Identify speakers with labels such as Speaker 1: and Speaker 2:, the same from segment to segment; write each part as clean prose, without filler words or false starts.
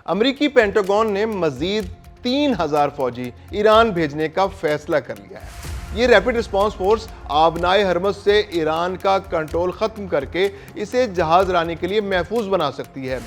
Speaker 1: امریکی پینٹاگون نے مزید 3000 فوجی ایران بھیجنے کا فیصلہ کر لیا ہے۔ یہ ریپڈ رسپانس فورس آبنائے ہرمز سے ایران کا کنٹرول ختم کر کے اسے جہاز رانی کے لیے محفوظ بنا سکتی ہے۔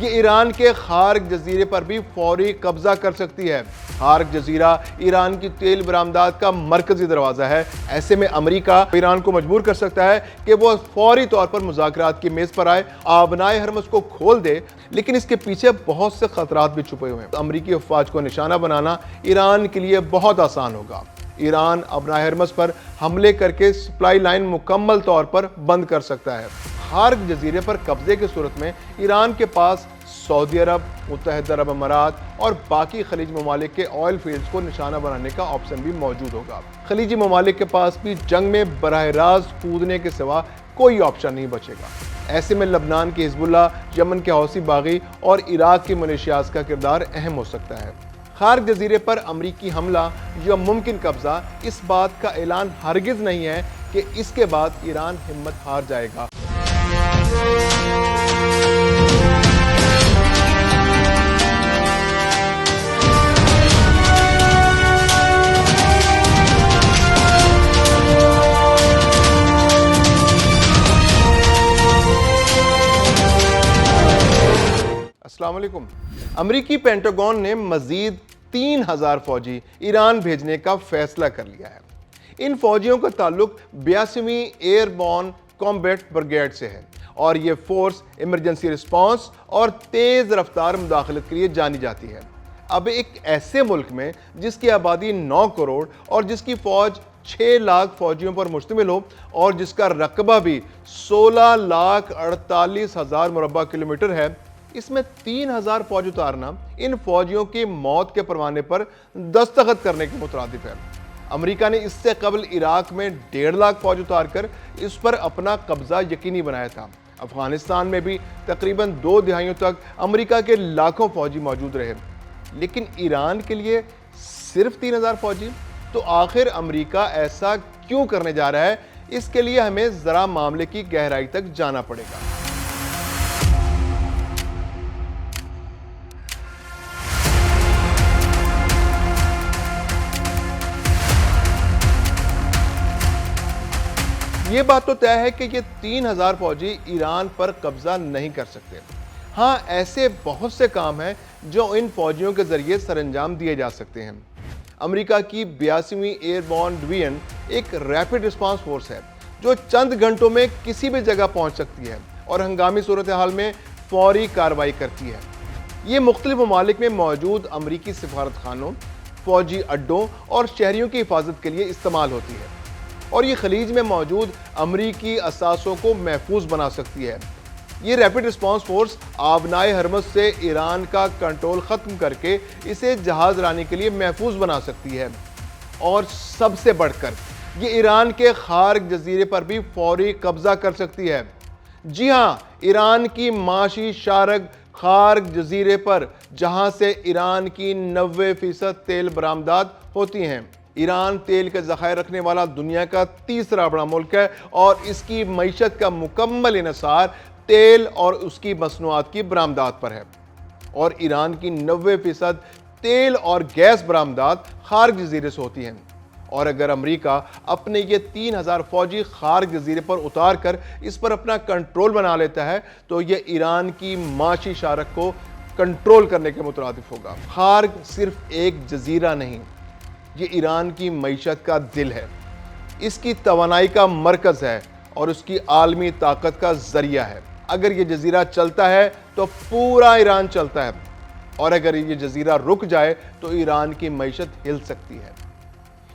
Speaker 1: یہ ایران کے خارق جزیرے پر بھی فوری قبضہ کر سکتی ہے۔ خارق جزیرہ ایران کی تیل برآمدات کا مرکزی دروازہ ہے۔ ایسے میں امریکہ ایران کو مجبور کر سکتا ہے کہ وہ فوری طور پر مذاکرات کی میز پر آئے، آبنائے ہرمز کو کھول دے، لیکن اس کے پیچھے بہت سے خطرات بھی چھپے ہوئے ہیں۔ امریکی افواج کو نشانہ بنانا ایران کے لیے بہت آسان ہوگا۔ ایران آبنائے ہرمز پر حملے کر کے سپلائی لائن مکمل طور پر بند کر سکتا ہے۔ خارق جزیرے پر قبضے کی صورت میں ایران کے پاس سعودی عرب، متحدہ عرب امارات اور باقی خلیج ممالک کے آئل فیلڈز کو نشانہ بنانے کا آپشن بھی موجود ہوگا۔ خلیجی ممالک کے پاس بھی جنگ میں براہ راست کودنے کے سوا کوئی آپشن نہیں بچے گا۔ ایسے میں لبنان کی حزب اللہ، یمن کے حوثی باغی اور عراق کی ملیشیاز کا کردار اہم ہو سکتا ہے۔ خارق جزیرے پر امریکی حملہ یا ممکن قبضہ اس بات کا اعلان ہرگز نہیں ہے کہ اس کے بعد ایران ہمت ہار جائے گا۔ السلام علیکم۔ امریکی پینٹاگون نے مزید 3000 فوجی ایران بھیجنے کا فیصلہ کر لیا ہے۔ ان فوجیوں کا تعلق 82ویں ایئر بورن کامبیٹ بریگیڈ سے ہے اور یہ فورس ایمرجنسی رسپانس اور تیز رفتار مداخلت کے لیے جانی جاتی ہے۔ اب ایک ایسے ملک میں جس کی آبادی 9 کروڑ اور جس کی فوج 6 لاکھ فوجیوں پر مشتمل ہو اور جس کا رقبہ بھی 16,48,000 مربع کلومیٹر ہے، اس میں 3000 فوج اتارنا ان فوجیوں کی موت کے پروانے پر دستخط کرنے کے مترادف ہے۔ امریکہ نے اس سے قبل عراق میں 1.5 لاکھ فوج اتار کر اس پر اپنا قبضہ یقینی بنایا تھا۔ افغانستان میں بھی تقریباً 2 دہائیوں تک امریکہ کے لاکھوں فوجی موجود رہے، لیکن ایران کے لیے صرف 3000 فوجی؟ تو آخر امریکہ ایسا کیوں کرنے جا رہا ہے؟ اس کے لیے ہمیں ذرا معاملے کی گہرائی تک جانا پڑے گا۔ یہ بات تو طے ہے کہ یہ 3000 فوجی ایران پر قبضہ نہیں کر سکتے۔ ہاں، ایسے بہت سے کام ہیں جو ان فوجیوں کے ذریعے سر انجام دیے جا سکتے ہیں۔ امریکہ کی 82ویں ایئر بورن ڈویژن ایک ریپڈ رسپانس فورس ہے جو چند گھنٹوں میں کسی بھی جگہ پہنچ سکتی ہے اور ہنگامی صورتحال میں فوری کارروائی کرتی ہے۔ یہ مختلف ممالک میں موجود امریکی سفارت خانوں، فوجی اڈوں اور شہریوں کی حفاظت کے لیے استعمال ہوتی ہے، اور یہ خلیج میں موجود امریکی اثاثوں کو محفوظ بنا سکتی ہے۔ یہ ریپڈ رسپانس فورس آبنائے ہرمز سے ایران کا کنٹرول ختم کر کے اسے جہاز رانی کے لیے محفوظ بنا سکتی ہے، اور سب سے بڑھ کر یہ ایران کے خارق جزیرے پر بھی فوری قبضہ کر سکتی ہے۔ جی ہاں، ایران کی معاشی شارک خارق جزیرے پر، جہاں سے ایران کی 90% تیل برآمدات ہوتی ہیں۔ ایران تیل کے ذخائر رکھنے والا دنیا کا تیسرا بڑا ملک ہے اور اس کی معیشت کا مکمل انحصار تیل اور اس کی مصنوعات کی برآمدات پر ہے، اور ایران کی 90% تیل اور گیس برآمدات خارق جزیرے سے ہوتی ہیں۔ اور اگر امریکہ اپنے یہ 3000 فوجی خارق جزیرے پر اتار کر اس پر اپنا کنٹرول بنا لیتا ہے تو یہ ایران کی معاشی شارک کو کنٹرول کرنے کے مترادف ہوگا۔ خارق صرف ایک جزیرہ نہیں، یہ ایران کی معیشت کا دل ہے، اس کی توانائی کا مرکز ہے اور اس کی عالمی طاقت کا ذریعہ ہے۔ اگر یہ جزیرہ چلتا ہے تو پورا ایران چلتا ہے، اور اگر یہ جزیرہ رک جائے تو ایران کی معیشت ہل سکتی ہے۔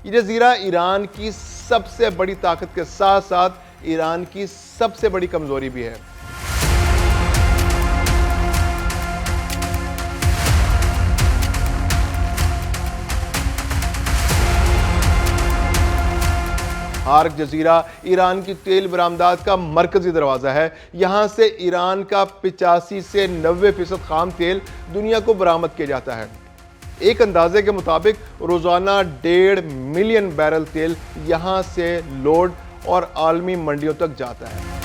Speaker 1: یہ جزیرہ ایران کی سب سے بڑی طاقت کے ساتھ ساتھ ایران کی سب سے بڑی کمزوری بھی ہے۔ خارق جزیرہ ایران کی تیل برآمدات کا مرکزی دروازہ ہے۔ یہاں سے ایران کا 85 سے 90% خام تیل دنیا کو برآمد کیا جاتا ہے۔ ایک اندازے کے مطابق روزانہ 1.5 ملین بیرل تیل یہاں سے لوڈ اور عالمی منڈیوں تک جاتا ہے۔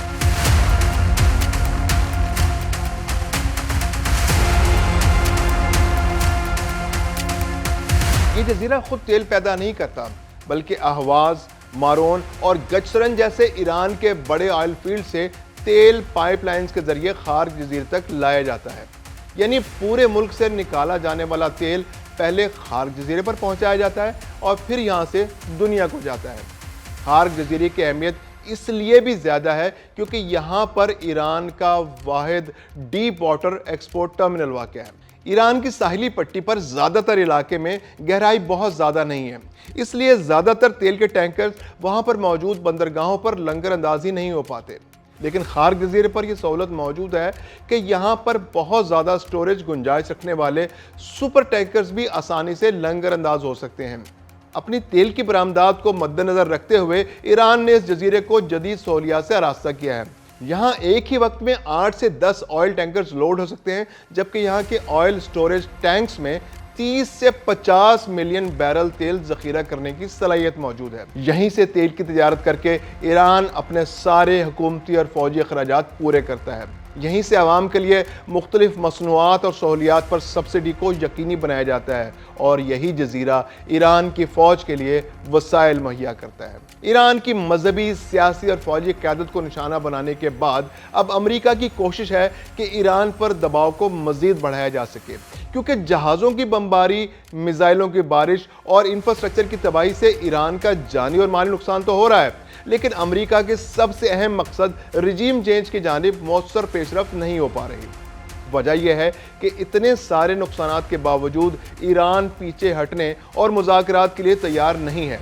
Speaker 1: یہ جزیرہ خود تیل پیدا نہیں کرتا، بلکہ اہواز، مارون اور گچسرن جیسے ایران کے بڑے آئل فیلڈ سے تیل پائپ لائنز کے ذریعے خارق جزیرے تک لایا جاتا ہے۔ یعنی پورے ملک سے نکالا جانے والا تیل پہلے خارق جزیرے پر پہنچایا جاتا ہے اور پھر یہاں سے دنیا کو جاتا ہے۔ خارق جزیرے کی اہمیت اس لیے بھی زیادہ ہے کیونکہ یہاں پر ایران کا واحد ڈیپ واٹر ایکسپورٹ ٹرمینل واقع ہے۔ ایران کی ساحلی پٹی پر زیادہ تر علاقے میں گہرائی بہت زیادہ نہیں ہے، اس لیے زیادہ تر تیل کے ٹینکرز وہاں پر موجود بندرگاہوں پر لنگر اندازی نہیں ہو پاتے۔ لیکن خارق جزیرے پر یہ سہولت موجود ہے کہ یہاں پر بہت زیادہ سٹوریج گنجائش رکھنے والے سپر ٹینکرز بھی آسانی سے لنگر انداز ہو سکتے ہیں۔ اپنی تیل کی برآمدات کو مد نظر رکھتے ہوئے ایران نے اس جزیرے کو جدید سہولیات سے آراستہ کیا ہے۔ یہاں ایک ہی وقت میں 8 سے 10 آئل ٹینکرز لوڈ ہو سکتے ہیں، جبکہ یہاں کے آئل سٹوریج ٹینکس میں 30 سے 50 ملین بیرل تیل ذخیرہ کرنے کی صلاحیت موجود ہے۔ یہیں سے تیل کی تجارت کر کے ایران اپنے سارے حکومتی اور فوجی اخراجات پورے کرتا ہے۔ یہیں سے عوام کے لیے مختلف مصنوعات اور سہولیات پر سبسڈی کو یقینی بنایا جاتا ہے، اور یہی جزیرہ ایران کی فوج کے لیے وسائل مہیا کرتا ہے۔ ایران کی مذہبی، سیاسی اور فوجی قیادت کو نشانہ بنانے کے بعد اب امریکہ کی کوشش ہے کہ ایران پر دباؤ کو مزید بڑھایا جا سکے، کیونکہ جہازوں کی بمباری، میزائلوں کی بارش اور انفراسٹرکچر کی تباہی سے ایران کا جانی اور مالی نقصان تو ہو رہا ہے، لیکن امریکہ کے سب سے اہم مقصد رجیم چینج کی جانب مؤثر پیش رفت نہیں ہو پا رہی۔ وجہ یہ ہے کہ اتنے سارے نقصانات کے باوجود ایران پیچھے ہٹنے اور مذاکرات کے لیے تیار نہیں ہے،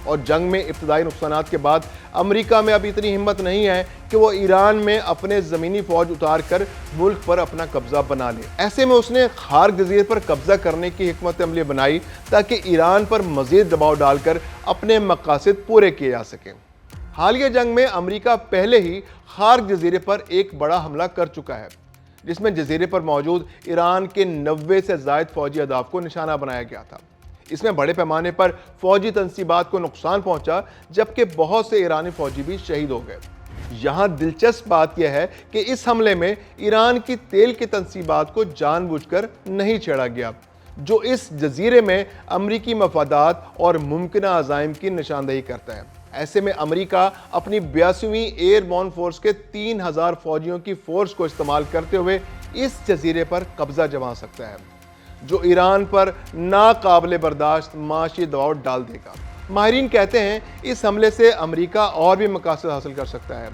Speaker 1: اور جنگ میں ابتدائی نقصانات کے بعد امریکہ میں اب اتنی ہمت نہیں ہے کہ وہ ایران میں اپنے زمینی فوج اتار کر ملک پر اپنا قبضہ بنا لے۔ ایسے میں اس نے خارق جزیرے پر قبضہ کرنے کی حکمت عملی بنائی تاکہ ایران پر مزید دباؤ ڈال کر اپنے مقاصد پورے کیے جا سکیں۔ حالیہ جنگ میں امریکہ پہلے ہی خارق جزیرے پر ایک بڑا حملہ کر چکا ہے، جس میں جزیرے پر موجود ایران کے 90 سے زائد فوجی اہداف کو نشانہ بنایا گیا تھا۔ اس میں بڑے پیمانے پر فوجی تنصیبات کو نقصان پہنچا، جبکہ بہت سے ایرانی فوجی بھی شہید ہو گئے۔ یہاں دلچسپ بات یہ ہے کہ اس حملے میں ایران کی تیل کی تنصیبات کو جان بوجھ کر نہیں چھیڑا گیا، جو اس جزیرے میں امریکی مفادات اور ممکنہ عزائم کی نشاندہی کرتا ہے۔ ایسے میں امریکہ اپنی 82ویں ایئر بورن فورس کے 3000 فوجیوں کی فورس کو استعمال کرتے ہوئے اس جزیرے پر قبضہ جما سکتا ہے، جو ایران پر ناقابل برداشت معاشی دباؤ ڈال دے گا۔ ماہرین کہتے ہیں اس حملے سے امریکہ اور بھی مقاصد حاصل کر سکتا ہے۔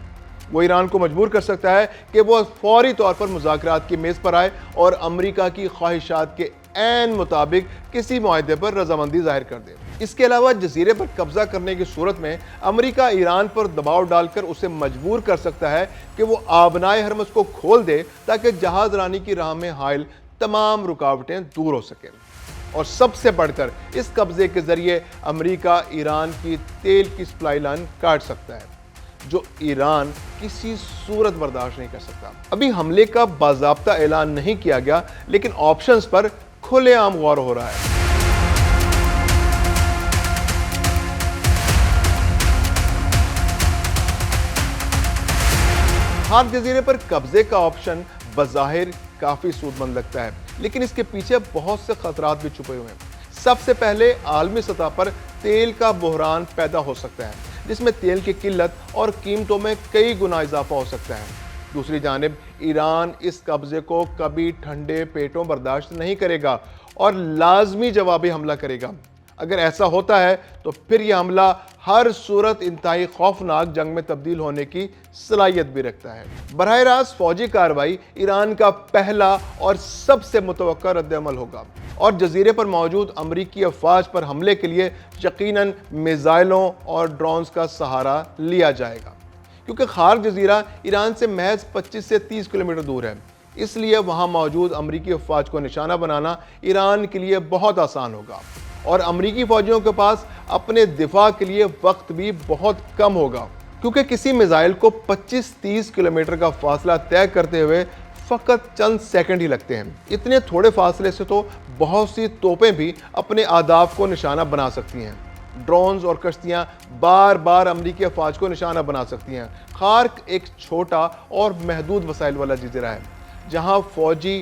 Speaker 1: وہ ایران کو مجبور کر سکتا ہے کہ وہ فوری طور پر مذاکرات کی میز پر آئے اور امریکہ کی خواہشات کے عین مطابق کسی معاہدے پر رضامندی ظاہر کر دے۔ اس کے علاوہ جزیرے پر قبضہ کرنے کی صورت میں امریکہ ایران پر دباؤ ڈال کر اسے مجبور کر سکتا ہے کہ وہ آبنائے ہرمز کو کھول دے تاکہ جہاز رانی کی راہ میں حائل تمام رکاوٹیں دور ہو سکیں۔ اور سب سے بڑھ کر اس قبضے کے ذریعے امریکہ ایران کی تیل کی سپلائی لائن کاٹ سکتا ہے، جو ایران کسی صورت برداشت نہیں کر سکتا۔ ابھی حملے کا باضابطہ اعلان نہیں کیا گیا، لیکن آپشنز پر کھلے عام غور ہو رہا ہے۔ خارق جزیرے پر قبضے کا آپشن بظاہر کافی سود مند لگتا ہے، لیکن اس کے پیچھے بہت سے خطرات بھی چھپے ہوئے ہیں۔ سب سے پہلے عالمی سطح پر تیل کا بحران پیدا ہو سکتا ہے، جس میں تیل کی قلت اور قیمتوں میں کئی گنا اضافہ ہو سکتا ہے۔ دوسری جانب ایران اس قبضے کو کبھی ٹھنڈے پیٹوں برداشت نہیں کرے گا اور لازمی جوابی حملہ کرے گا۔ اگر ایسا ہوتا ہے تو پھر یہ حملہ ہر صورت انتہائی خوفناک جنگ میں تبدیل ہونے کی صلاحیت بھی رکھتا ہے۔ براہ راست فوجی کارروائی ایران کا پہلا اور سب سے متوقع رد عمل ہوگا، اور جزیرے پر موجود امریکی افواج پر حملے کے لیے یقیناً میزائلوں اور ڈرونز کا سہارا لیا جائے گا، کیونکہ خارق جزیرہ ایران سے محض 25 سے 30 کلومیٹر دور ہے۔ اس لیے وہاں موجود امریکی افواج کو نشانہ بنانا ایران کے لیے بہت آسان ہوگا، اور امریکی فوجیوں کے پاس اپنے دفاع کے لیے وقت بھی بہت کم ہوگا، کیونکہ کسی میزائل کو 25-30 کلومیٹر کا فاصلہ طے کرتے ہوئے فقط چند سیکنڈ ہی لگتے ہیں۔ اتنے تھوڑے فاصلے سے تو بہت سی توپیں بھی اپنے اہداف کو نشانہ بنا سکتی ہیں۔ ڈرونز اور کشتیاں بار بار امریکی افواج کو نشانہ بنا سکتی ہیں۔ خارق ایک چھوٹا اور محدود وسائل والا جزیرہ ہے، جہاں فوجی